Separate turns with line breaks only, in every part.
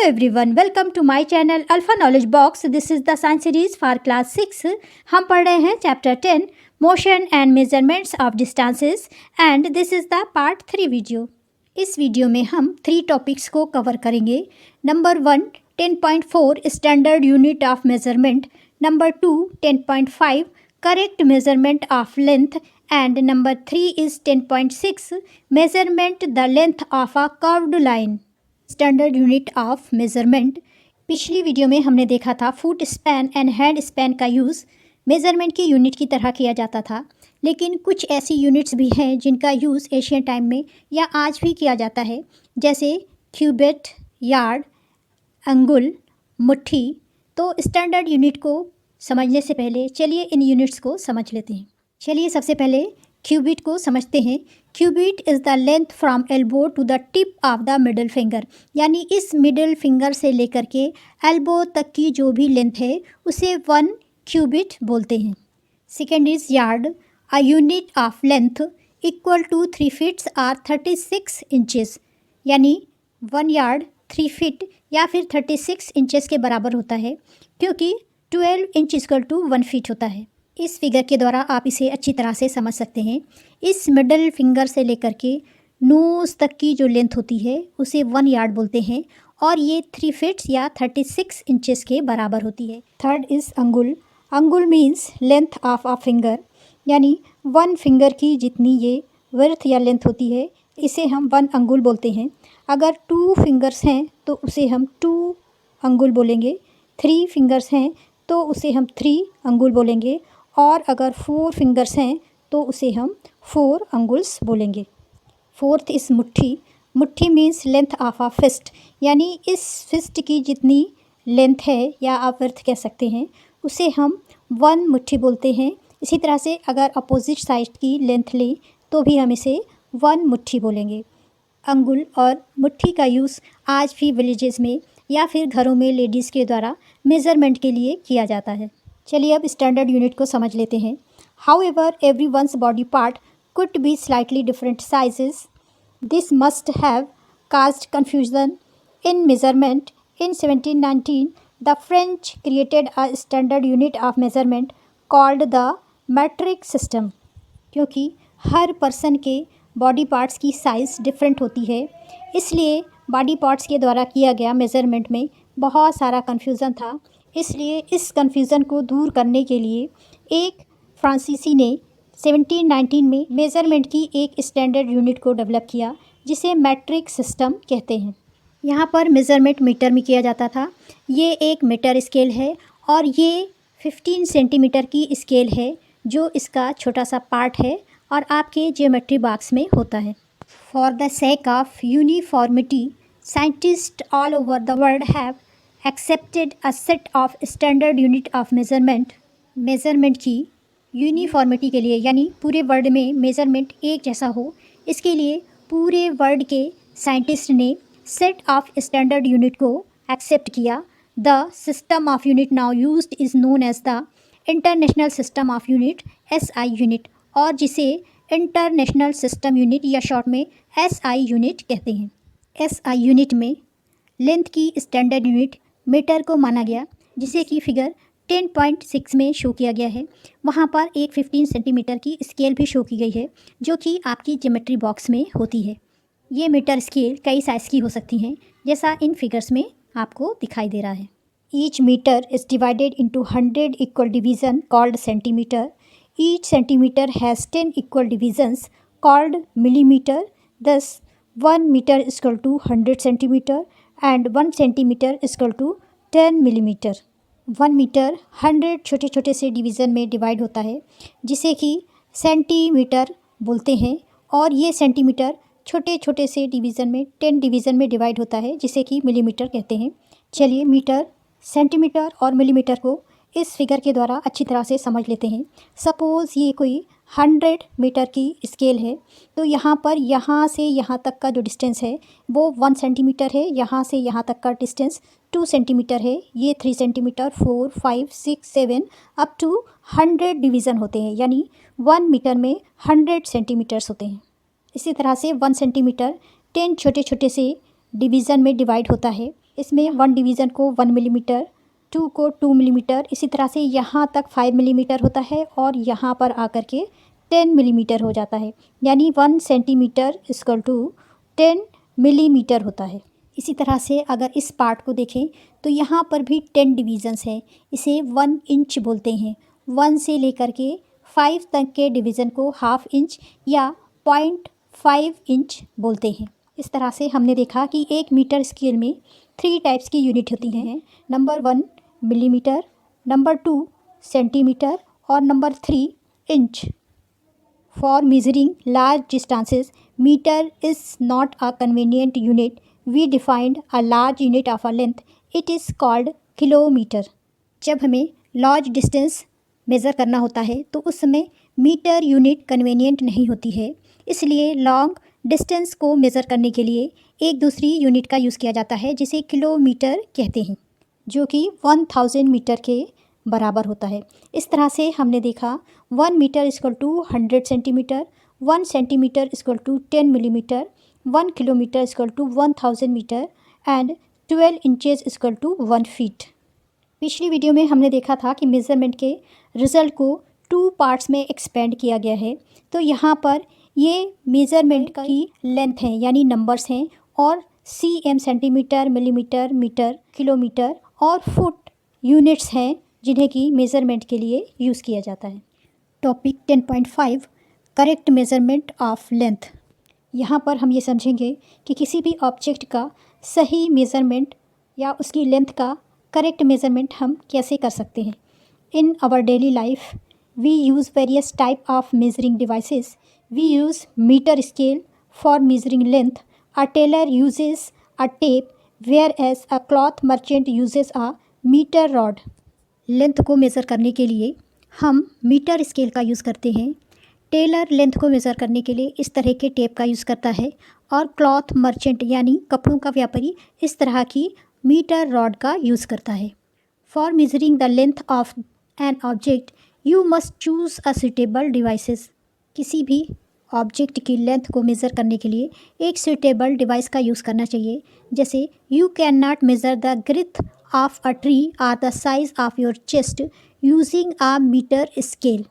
everyone, welcome to my channel Alpha Knowledge Box. This is the science series for class 6. हम पढ़ रहे हैं chapter 10 motion and measurements of distances and this is the part 3 video. इस video में हम 3 topics को cover करेंगे. Number 1 10.4 standard unit of measurement, number 2 10.5 correct measurement of length and number 3 is 10.6 measurement the length of a curved line. Standard unit of measurement. पिछली video में हमने देखा था foot span and hand span का use measurement की unit की तरह किया जाता था, लेकिन कुछ ऐसी यूनिट्स भी हैं जिनका यूज़ एशियन टाइम में या आज भी किया जाता है, जैसे क्यूबिट, यार्ड, अंगुल, मुट्ठी. तो स्टैंडर्ड यूनिट को समझने से पहले चलिए इन यूनिट्स को समझ लेते हैं. चलिए सबसे पहले क्यूबिट को समझते हैं. Cubit is the length from elbow to the tip of the middle finger, यानी इस मिडल फिंगर से लेकर के एल्बो तक की जो भी लेंथ है उसे 1 क्यूबिट बोलते हैं. Second is yard, a unit of length equal to 3 feets और 36 इंचेस, यानी 1 यार्ड 3 फीट या फिर 36 इंचेस के बराबर होता है, क्योंकि 12 इंच इक्वल टू 1 फीट होता है. इस फिगर के द्वारा आप इसे अच्छी तरह से समझ सकते हैं. इस मिडल फिंगर से लेकर के नोज़ तक की जो लेंथ होती है उसे 1 यार्ड बोलते हैं और ये 3 फीट्स या 36 इंचेस के बराबर होती है. थर्ड इज़ अंगुल. अंगुल means length of a finger, यानी 1 फिंगर की जितनी ये वर्थ या लेंथ होती है इसे हम 1 अंगुल बोलते हैं. अगर 2 फिंगर्स हैं तो उसे हम 2 अंगुल बोलेंगे. 3 फिंगर्स हैं तो उसे हम 3 अंगुल बोलेंगे और अगर 4 फिंगर्स हैं तो उसे हम 4 अंगुल्स बोलेंगे. फोर्थ इस मुट्ठी. मुट्ठी means length of a fist, यानी इस फिस्ट की जितनी लेंथ है या आप वर्थ कह सकते हैं उसे हम 1 मुट्ठी बोलते हैं. इसी तरह से अगर अपोजिट साइड की लेंथ लें तो भी हम इसे 1 मुट्ठी बोलेंगे. अंगुल और मुट्ठी का यूज़ आज भी विलेजेस में या फिर घरों में लेडीज़ के द्वारा मेज़रमेंट के लिए किया जाता है. चलिए अब स्टैंडर्ड यूनिट को समझ लेते हैं. However, everyone's body part could be slightly different sizes. This must have caused confusion in measurement. In 1719, the French created a standard unit of measurement called the metric system. क्योंकि हर person के body parts की size different होती है, इसलिए body parts के द्वारा किया गया मेज़रमेंट में बहुत सारा कन्फ्यूज़न था. इसलिए इस कन्फ्यूज़न को दूर करने के लिए एक फ्रांसीसी ने 1719 में मेज़रमेंट की एक स्टैंडर्ड यूनिट को डेवलप किया जिसे मैट्रिक सिस्टम कहते हैं. यहाँ पर मेज़रमेंट मीटर में किया जाता था. ये एक मीटर स्केल है और ये 15 सेंटीमीटर की स्केल है जो इसका छोटा सा पार्ट है और आपके ज्योमेट्री बॉक्स में होता है. For the sake of uniformity, scientist all over the world have accepted a set of standard unit of measurement. Measurement की यूनिफॉर्मिटी के लिए, यानी पूरे वर्ल्ड में मेज़रमेंट एक जैसा हो, इसके लिए पूरे वर्ल्ड के साइंटिस्ट ने सेट ऑफ स्टैंडर्ड यूनिट को एक्सेप्ट किया. The system of unit now used is known as the international system of unit, SI unit, और जिसे इंटरनेशनल सिस्टम यूनिट या शॉर्ट में SI यूनिट कहते हैं. SI यूनिट में लेंथ की स्टैंडर्ड यूनिट मीटर को माना गया, जिसे कि फिगर 10.6 में शो किया गया है. वहाँ पर एक 15 सेंटीमीटर की स्केल भी शो की गई है जो कि आपकी ज्योमेट्री बॉक्स में होती है. ये मीटर स्केल कई साइज़ की हो सकती हैं, जैसा इन फिगर्स में आपको दिखाई दे रहा है. Each metre is divided into 100 equal division called centimetre. Each centimetre has 10 equal divisions called millimetre. दस 1 metre equal to 100 centimetre and 1 centimetre equal to 10 millimetre. 1 metre 100 छोटे छोटे से डिवीज़न में डिवाइड होता है जिसे कि सेंटीमीटर बोलते हैं, और ये सेंटीमीटर छोटे छोटे से डिवीज़न में 10 डिवीज़न में डिवाइड होता है जिसे कि मिलीमीटर कहते हैं. चलिए मीटर, सेंटीमीटर और मिलीमीटर को इस फिगर के द्वारा अच्छी तरह से समझ लेते हैं. सपोज़ ये कोई 100 मीटर की स्केल है, तो यहाँ पर यहाँ से यहाँ तक का जो डिस्टेंस है वो 1 सेंटीमीटर है. यहाँ से यहाँ तक का डिस्टेंस 2 सेंटीमीटर है. ये 3 सेंटीमीटर, 4, 5, 6, 7 अप टू 100 डिवीज़न होते हैं, यानी 1 मीटर में 100 सेंटीमीटर्स होते हैं. इसी तरह से 1 सेंटीमीटर 10 छोटे छोटे से डिवीज़न में डिवाइड होता है इसमें 1 डिवीज़न को 1 मिलीमीटर, 2 को 2 मिलीमीटर, इसी तरह से यहाँ तक 5 मिलीमीटर होता है और यहाँ पर आकर के 10 मिलीमीटर हो जाता है, यानी 1 सेंटीमीटर इक्वल टू 10 मिलीमीटर होता है। इसी तरह से अगर इस पार्ट को देखें तो यहाँ पर भी 10 डिवीज़न्स हैं, इसे 1 इंच बोलते हैं। 1 से लेकर के 5 तक के डिवीज़न को हाफ इंच या 0.5 इंच बोलते हैं। इस तरह से हमने देखा कि एक मीटर स्केल में 3 टाइप्स की यूनिट होती हैं। नंबर 1 मिलीमीटर, नंबर 2 सेंटीमीटर और number 3 inch. For measuring large distances, meter is not a convenient unit. We defined a large unit of a length. It is called kilometer. जब हमें large distance measure करना होता है तो उस समय metre unit convenient नहीं होती है, इसलिए लॉन्ग डिस्टेंस को मेज़र करने के लिए एक दूसरी यूनिट का यूज़ किया जाता है जिसे किलोमीटर कहते हैं, जो कि 1000 मीटर के बराबर होता है। इस तरह से हमने देखा 1 metre equal to 100 centimetre, 1 centimetre equal to 10 millimetre, 1 kilometre equal to 1000 metre and 12 inches equal to 1 feet. पिछली वीडियो में हमने देखा था कि मेज़रमेंट के रिज़ल्ट को 2 पार्ट्स में एक्सपेंड किया गया है। तो यहाँ पर ये मेज़रमेंट की लेंथ है यानी नंबर्स हैं और cm centimetre, millimetre, metre, kilometre और फुट यूनिट्स हैं जिन्हें कि मेज़रमेंट के लिए यूज़ किया जाता है। Topic 10.5 correct measurement of length. यहाँ पर हम ये समझेंगे कि किसी भी ऑब्जेक्ट का सही मेज़रमेंट या उसकी लेंथ का करेक्ट मेज़रमेंट हम कैसे कर सकते हैं। In our daily life we use various type of measuring devices. We use metre scale for measuring length, a tailor uses a tape, whereas a cloth merchant uses a metre rod. लेंथ को measure करने के लिए हम metre scale का use करते हैं, Taylor length को मेज़र करने के लिए इस तरह के टेप का यूज़ करता है और क्लॉथ मर्चेंट यानी कपड़ों का व्यापारी इस तरह की मीटर रॉड का यूज़ करता है। For measuring the length of an object you must choose a suitable devices. किसी भी ऑब्जेक्ट की लेंथ को मेज़र करने के लिए एक सूटेबल डिवाइस का यूज़ करना चाहिए। जैसे you can not measure the girth of a tree or the size of your chest using a metre scale.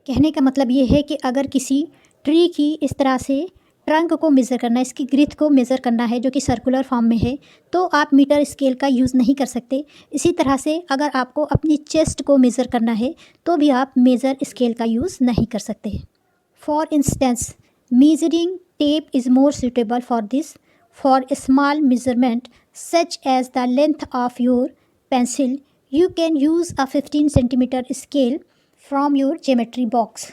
कहने का मतलब ये है कि अगर किसी ट्री की इस तरह से ट्रंक को मेज़र करना है, इसकी ग्रिथ को मेज़र करना है जो कि सर्कुलर फॉर्म में है, तो आप मीटर स्केल का यूज़ नहीं कर सकते। इसी तरह से अगर आपको अपनी चेस्ट को मेज़र करना है तो भी आप मेज़र स्केल का यूज़ नहीं कर सकते। For instance measuring tape is more suitable for this. For small measurement such as the length of your pencil you can use a 15 centimetre scale from your geometry box.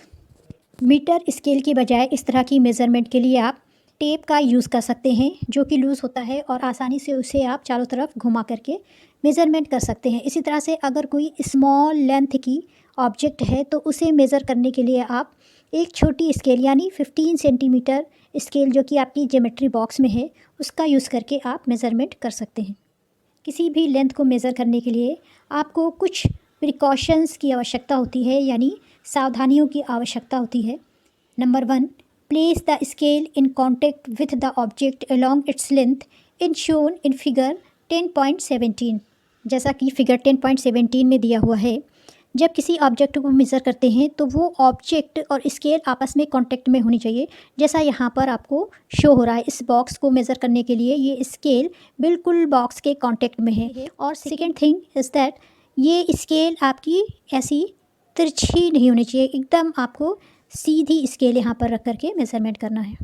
Metre scale के बजाय इस तरह की measurement के लिए आप tape का use कर सकते हैं जो कि लूज़ होता है और आसानी से उसे आप चारों तरफ घुमा करके मेज़रमेंट कर सकते हैं। इसी तरह से अगर कोई स्मॉल लेंथ की ऑब्जेक्ट है तो उसे मेज़र करने के लिए आप एक छोटी स्केल यानी 15 सेंटीमीटर स्केल जो कि आपकी ज्योमेट्री बॉक्स में है उसका यूज़ करके आप मेज़रमेंट कर सकते हैं। किसी भी लेंथ को मेज़र करने के लिए आपको कुछ प्रिकॉशंस की आवश्यकता होती है यानी सावधानियों की आवश्यकता होती है। Number 1, place the scale in contact with the object along its length in shown in figure 10.17। जैसा कि फिगर 10.17 में दिया हुआ है, जब किसी ऑब्जेक्ट को मेज़र करते हैं तो वो ऑब्जेक्ट और स्केल आपस में कांटेक्ट में होनी चाहिए, जैसा यहाँ पर आपको शो हो रहा है। इस बॉक्स को मेज़र करने के लिए ये स्केल बिल्कुल बॉक्स के कांटेक्ट में है। और सेकेंड थिंग इज़ दैट ये स्केल आपकी ऐसी तिरछी नहीं होनी चाहिए, एकदम आपको सीधी स्केल यहाँ पर रख करके मेज़रमेंट करना है।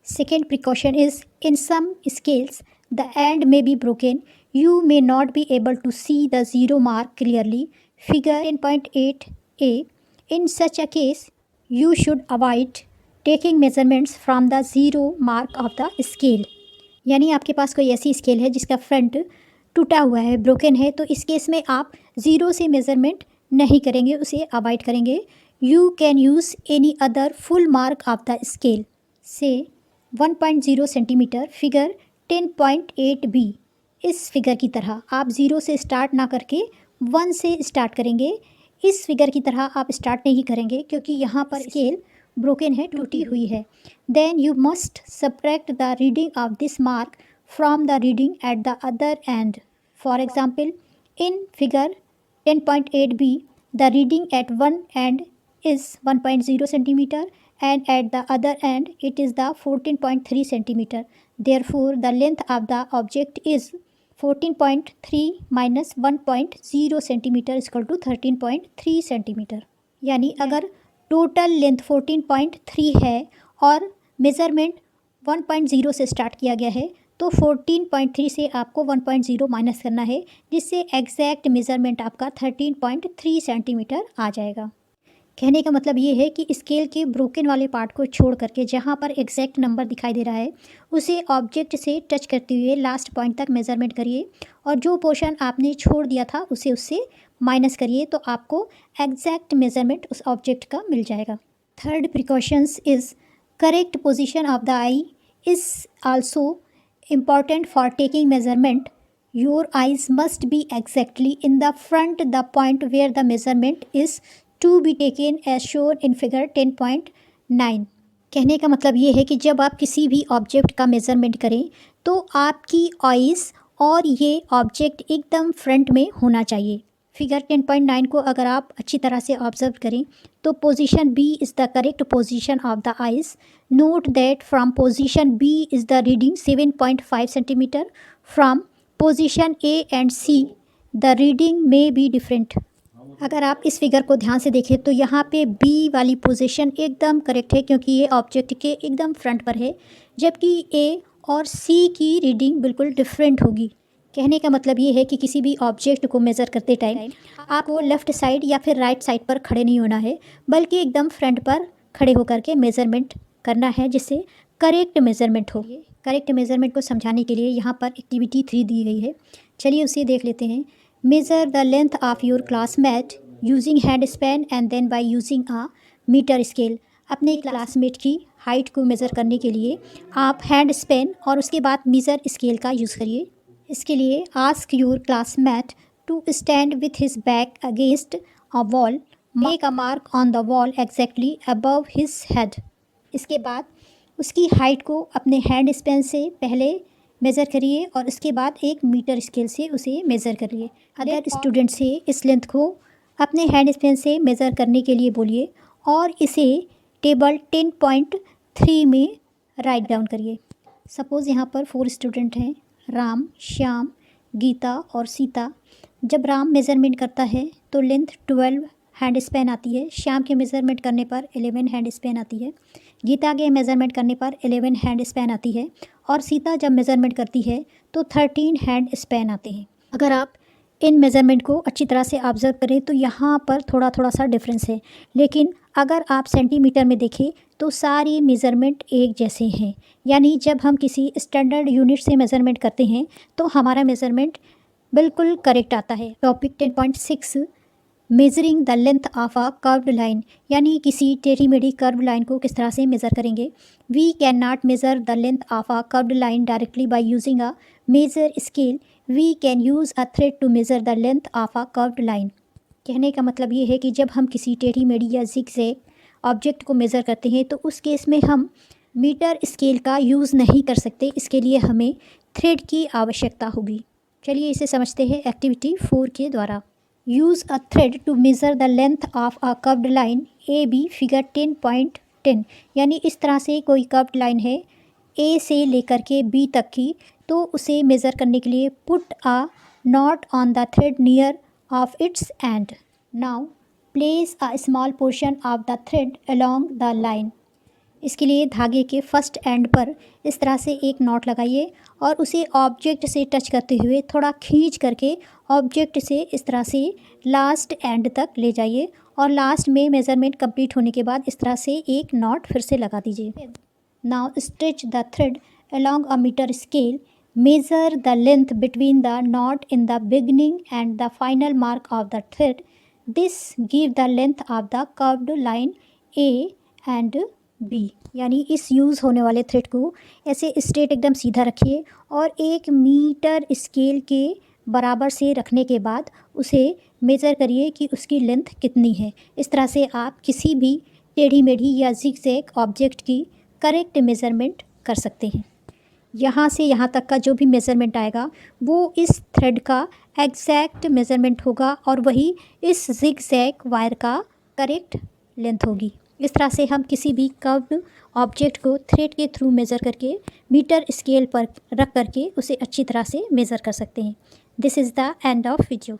Second precaution is in some scales the end may be broken. You may not be able to see the zero mark clearly. Figure 10.8a. In such a case, you should avoid taking measurements from the zero mark of the scale. यानी आपके पास कोई ऐसी scale है जिसका front टूटा हुआ है, broken है, तो इस केस में आप ज़ीरो से मेज़रमेंट नहीं करेंगे, उसे अवॉइड करेंगे। You can use any other full mark of the scale से 1.0 सेंटीमीटर फिगर 10.8b। इस फिगर की तरह आप ज़ीरो से स्टार्ट ना करके 1 से स्टार्ट करेंगे। इस फिगर की तरह आप स्टार्ट नहीं करेंगे क्योंकि यहाँ पर स्केल ब्रोकन है, टूटी हुई है। Then you must subtract the reading of this mark from the reading at the other end. For example, in figure 10.8b, the reading at one end is 1.0 centimeter and at the other end it is the 14.3 centimeter. Therefore, the length of the object is 14.3 minus 1.0 centimeter is equal to 13.3 centimeter. यानी अगर total length 14.3 है और measurement 1.0 से start किया गया है तो 14.3 से आपको 1.0 माइनस करना है, जिससे एग्जैक्ट मेज़रमेंट आपका 13.3 सेंटीमीटर आ जाएगा। कहने का मतलब ये है कि स्केल के ब्रोकन वाले पार्ट को छोड़ करके जहाँ पर एग्जैक्ट नंबर दिखाई दे रहा है उसे ऑब्जेक्ट से टच करते हुए लास्ट पॉइंट तक मेज़रमेंट करिए और जो पोर्शन आपने छोड़ दिया था उसे उससे माइनस करिए तो आपको एग्जैक्ट मेज़रमेंट उस ऑब्जेक्ट का मिल जाएगा। Third precautions is correct position of the I is also important for taking measurement. Your eyes must be exactly in the front the point where the measurement is to be taken as shown in figure 10.9. कहने का मतलब ये है कि जब आप किसी भी ऑब्जेक्ट का मेज़रमेंट करें तो आपकी आइज़ और ये ऑब्जेक्ट एकदम फ्रंट में होना चाहिए। फिगर 10.9 को अगर आप अच्छी तरह से ऑब्जर्व करें तो position B is the correct position of the eyes. Note that from position B is the reading 7.5 centimeter. From position A and C the reading may be different. अगर आप इस फिगर को ध्यान से देखें तो यहाँ पे B वाली पोजीशन एकदम करेक्ट है क्योंकि ये ऑब्जेक्ट के एकदम फ्रंट पर है, जबकि A और C की रीडिंग बिल्कुल डिफरेंट होगी। कहने का मतलब ये है कि किसी भी ऑब्जेक्ट को मेज़र करते टाइम आपको लेफ़्ट साइड या फिर राइट साइड पर खड़े नहीं होना है, बल्कि एकदम फ्रंट पर खड़े होकर के मेज़रमेंट करना है जिससे करेक्ट मेज़रमेंट हो। करेक्ट मेज़रमेंट को समझाने के लिए यहाँ पर एक्टिविटी 3 दी गई है, चलिए उसे देख लेते हैं। Measure the length of your classmate using hand span and then by using a metre scale. अपने क्लासमेट की हाइट को मेज़र करने के लिए आप हैंड स्पैन और उसके बाद मीज़र स्केल का यूज़ करिए। इसके लिए ask your classmate to stand with his back against a wall, make a mark on the wall exactly above his head. इसके बाद उसकी हाइट को अपने हैंड स्पैन से पहले मेज़र करिए और उसके बाद एक मीटर स्केल से उसे मेज़र करिए। अदर स्टूडेंट से इस लेंथ को अपने हैंड स्पैन से मेज़र करने के लिए बोलिए और इसे टेबल 10.3 में राइट डाउन करिए। सपोज़ यहाँ पर 4 स्टूडेंट हैं, राम, श्याम, गीता और सीता। जब राम मेज़रमेंट करता है तो लेंथ 12 हैंड स्पैन आती है, श्याम के मेज़रमेंट करने पर 11 हैंड स्पैन आती है, गीता के मेज़रमेंट करने पर 11 हैंड स्पैन आती है और सीता जब मेज़रमेंट करती है तो 13 हैंड स्पैन आते हैं। अगर आप इन मेज़रमेंट को अच्छी तरह से ऑब्ज़र्व करें तो यहाँ पर थोड़ा थोड़ा सा डिफरेंस है, लेकिन अगर आप सेंटीमीटर में देखें तो सारी मेज़रमेंट एक जैसे हैं। यानी जब हम किसी स्टैंडर्ड यूनिट से मेज़रमेंट करते हैं तो हमारा मेज़रमेंट बिल्कुल करेक्ट आता है। Topic 10.6 measuring the length of a curved line, यानी किसी टेढ़ी मेढ़ी कर्व लाइन को किस तरह से मेज़र करेंगे। We can not measure the length of a curved line directly by using a measure scale, we can use a thread to measure the length of a curved line. कहने का मतलब ये है कि जब हम किसी टेढ़ी मेढ़ी या ज़िगज़ैग ऑब्जेक्ट को मेज़र करते हैं तो उस केस में हम मीटर स्केल का यूज़ नहीं कर सकते, इसके लिए हमें थ्रेड की आवश्यकता होगी। चलिए इसे समझते हैं एक्टिविटी 4 के द्वारा। Use a thread to measure the length of a curved line A B figure 10.10, यानी इस तरह से कोई कर्व्ड लाइन है ए से लेकर के बी तक की, तो उसे मेज़र करने के लिए put a not on the thread near of its and. Now place a small portion of the thread along the line. इसके लिए धागे के फर्स्ट एंड पर इस तरह से एक नॉट लगाइए और उसे ऑब्जेक्ट से टच करते हुए थोड़ा खींच करके ऑब्जेक्ट से इस तरह से लास्ट एंड तक ले जाइए और लास्ट में मेज़रमेंट कंप्लीट होने के बाद इस तरह से एक नॉट फिर से लगा दीजिए। Now stretch the thread along a metre scale, measure the length between the knot in the beginning and the final mark of the thread, this give the length of the curved line A and B. यानी इस use होने वाले thread को ऐसे straight एकदम सीधा रखिए और 1 मीटर स्केल के बराबर से रखने के बाद उसे मेज़र करिए कि उसकी लेंथ कितनी है। इस तरह से आप किसी भी टेढ़ी मेढ़ी या ज़िगज़ैग ऑब्जेक्ट की करेक्ट मेज़रमेंट कर सकते हैं। यहाँ से यहाँ तक का जो भी मेज़रमेंट आएगा वो इस थ्रेड का एग्जैक्ट मेज़रमेंट होगा और वही इस जिग-जैग वायर का करेक्ट लेंथ होगी। इस तरह से हम किसी भी कर्व्ड ऑब्जेक्ट को थ्रेड के थ्रू मेज़र करके मीटर स्केल पर रख करके उसे अच्छी तरह से मेज़र कर सकते हैं। This is the end of video.